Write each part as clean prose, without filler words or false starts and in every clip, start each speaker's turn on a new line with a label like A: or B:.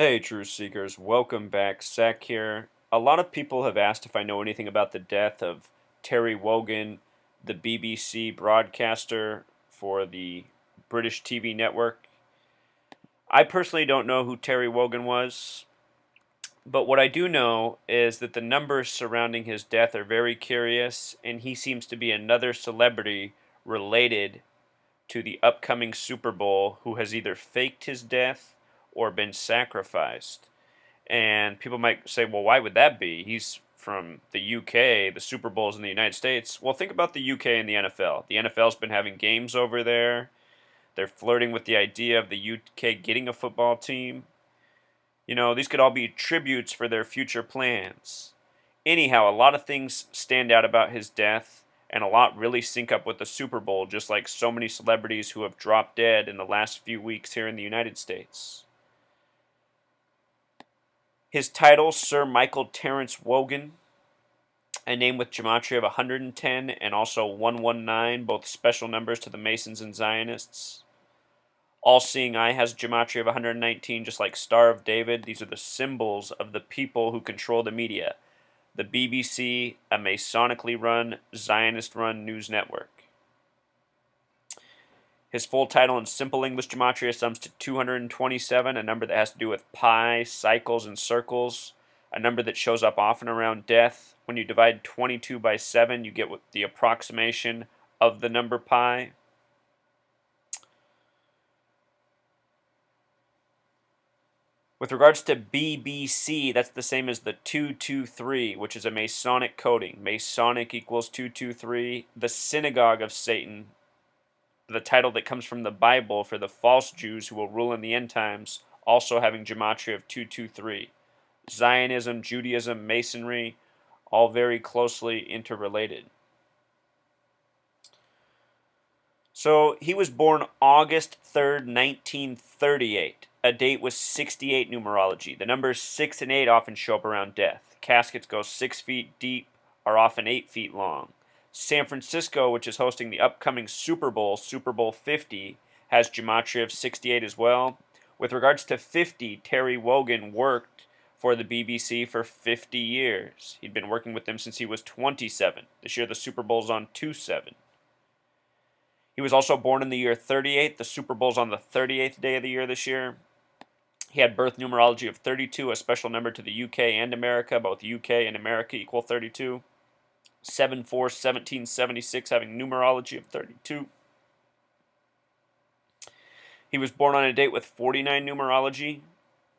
A: Hey, Truth Seekers, welcome back. Zach here. A lot of people have asked if I know anything about the death of Terry Wogan, the BBC broadcaster for the British TV network. I personally don't know who Terry Wogan was, but what I do know is that the numbers surrounding his death are very curious, and he seems to be another celebrity related to the upcoming Super Bowl who has either faked his death or been sacrificed. And people might say, well, why would that be? He's from the UK, the Super Bowl's in the United States. Well, think about the UK and the NFL. The NFL's been having games over there. They're flirting with the idea of the UK getting a football team. These could all be tributes for their future plans. Anyhow, a lot of things stand out about his death, and a lot really sync up with the Super Bowl, just like so many celebrities who have dropped dead in the last few weeks here in the United States. His title, Sir Michael Terence Wogan, a name with gematria of 110 and also 119, both special numbers to the Masons and Zionists. All Seeing Eye has gematria of 119, just like Star of David. These are the symbols of the people who control the media. The BBC, a Masonically run, Zionist run news network. His full title in simple English gematria sums to 227, a number that has to do with pi, cycles, and circles, a number that shows up often around death. When you divide 22 by 7, you get the approximation of the number pi. With regards to BBC, that's the same as the 223, which is a Masonic coding. Masonic equals 223. The Synagogue of Satan, the title that comes from the Bible for the false Jews who will rule in the end times, also having gematria of 223. Zionism, Judaism, Masonry, all very closely interrelated. So he was born August 3rd, 1938, a date with 68 numerology. The numbers 6 and 8 often show up around death. Caskets go 6 feet deep, are often 8 feet long. San Francisco, which is hosting the upcoming Super Bowl, Super Bowl 50, has gematria of 68 as well. With regards to 50, Terry Wogan worked for the BBC for 50 years. He'd been working with them since he was 27. This year the Super Bowl's on 2/7. He was also born in the year 38. The Super Bowl's on the 38th day of the year this year. He had birth numerology of 32, a special number to the UK and America. Both UK and America equal 32. 7/4/1776 having numerology of 32. He was born on a date with 49 numerology.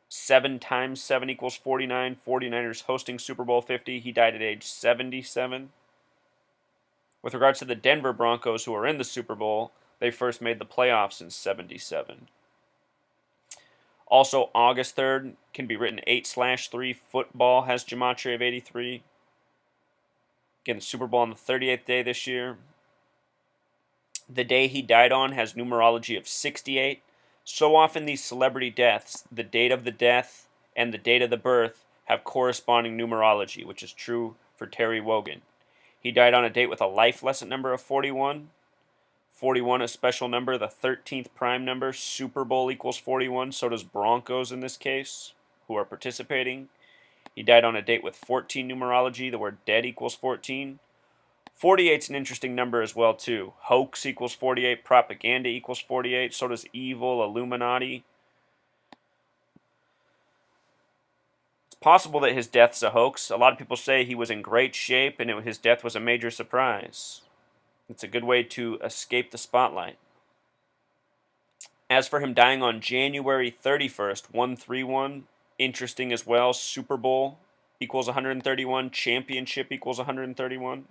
A: 7 times 7 equals 49. 49ers hosting Super Bowl 50. He died at age 77. With regards to the Denver Broncos, who are in the Super Bowl, they first made the playoffs in 77. Also, August 3rd can be written 8/3. Football has gematria of 83. Again, the Super Bowl on the 38th day this year. The day he died on has numerology of 68. So often these celebrity deaths, the date of the death and the date of the birth have corresponding numerology, which is true for Terry Wogan. He died on a date with a life lesson number of 41. 41, a special number, the 13th prime number. Super Bowl equals 41. So does Broncos in this case, who are participating. He died on a date with 14 numerology. The word dead equals 14. 48 is an interesting number as well, too. Hoax equals 48. Propaganda equals 48. So does evil, Illuminati. It's possible that his death's a hoax. A lot of people say he was in great shape and his death was a major surprise. It's a good way to escape the spotlight. As for him dying on January 31st, 131, interesting as well. Super Bowl equals 131. Championship equals 131.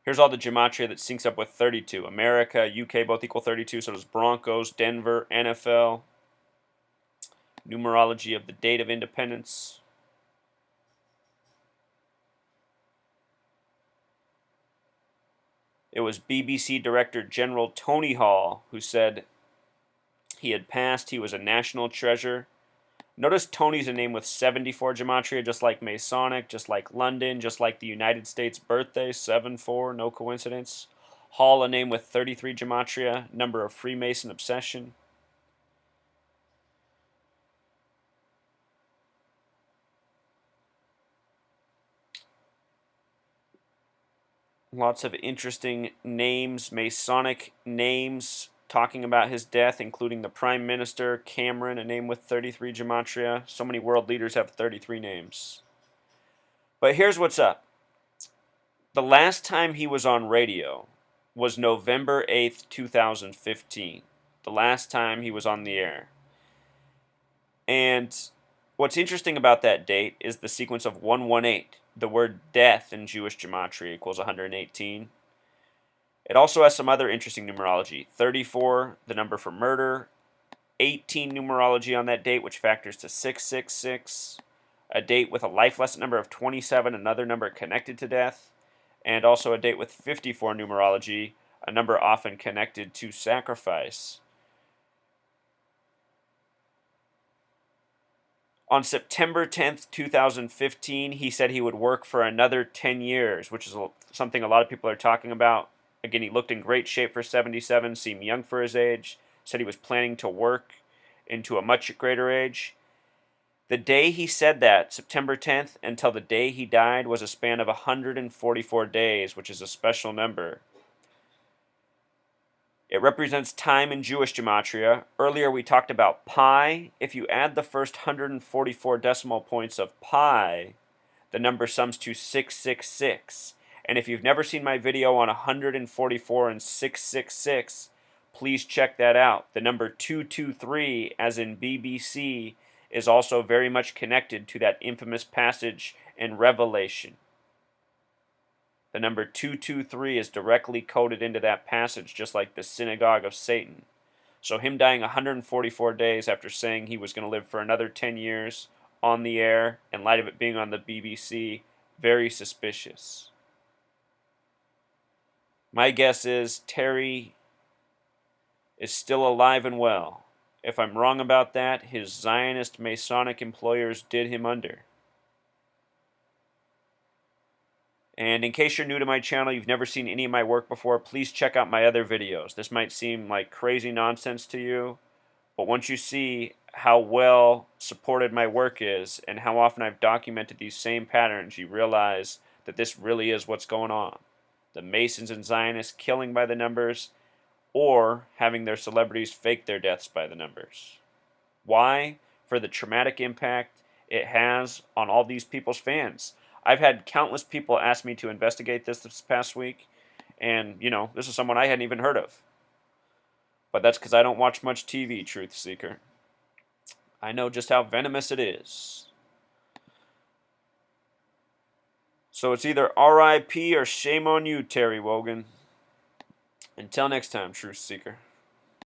A: Here's all the gematria that syncs up with 32. America, UK both equal 32. So does Broncos, Denver, NFL. Numerology of the date of independence. It was BBC Director General Tony Hall who said he had passed. He was a national treasure. Notice Tony's a name with 74 gematria, just like Masonic, just like London, just like the United States birthday, 7/4, no coincidence. Hall, a name with 33 gematria, number of Freemason obsession. Lots of interesting names, Masonic names, talking about his death, including the Prime Minister, Cameron, a name with 33 gematria. So many world leaders have 33 names. But here's what's up. The last time he was on radio was November 8th, 2015. The last time he was on the air. And what's interesting about that date is the sequence of 118. The word death in Jewish gematria equals 118. It also has some other interesting numerology. 34, the number for murder. 18 numerology on that date, which factors to 666. A date with a life lesson number of 27, another number connected to death. And also a date with 54 numerology, a number often connected to sacrifice. On September 10th, 2015, he said he would work for another 10 years, which is something a lot of people are talking about. Again, he looked in great shape for 77, seemed young for his age, said he was planning to work into a much greater age. The day he said that, September 10th, until the day he died, was a span of 144 days, which is a special number. It represents time in Jewish gematria. Earlier we talked about pi. If you add the first 144 decimal points of pi, the number sums to 666. And if you've never seen my video on 144 and 666, please check that out. The number 223, as in BBC, is also very much connected to that infamous passage in Revelation. The number 223 is directly coded into that passage, just like the synagogue of Satan. So him dying 144 days after saying he was going to live for another 10 years on the air, in light of it being on the BBC, very suspicious. My guess is Terry is still alive and well. If I'm wrong about that, his Zionist Masonic employers did him under. And in case you're new to my channel, you've never seen any of my work before, please check out my other videos. This might seem like crazy nonsense to you, but once you see how well supported my work is and how often I've documented these same patterns, you realize that this really is what's going on. The Masons and Zionists killing by the numbers, or having their celebrities fake their deaths by the numbers. Why? For the traumatic impact it has on all these people's fans. I've had countless people ask me to investigate this past week, and, this is someone I hadn't even heard of. But that's because I don't watch much TV, Truth Seeker. I know just how venomous it is. So it's either RIP or shame on you, Terry Wogan. Until next time, Truth Seeker.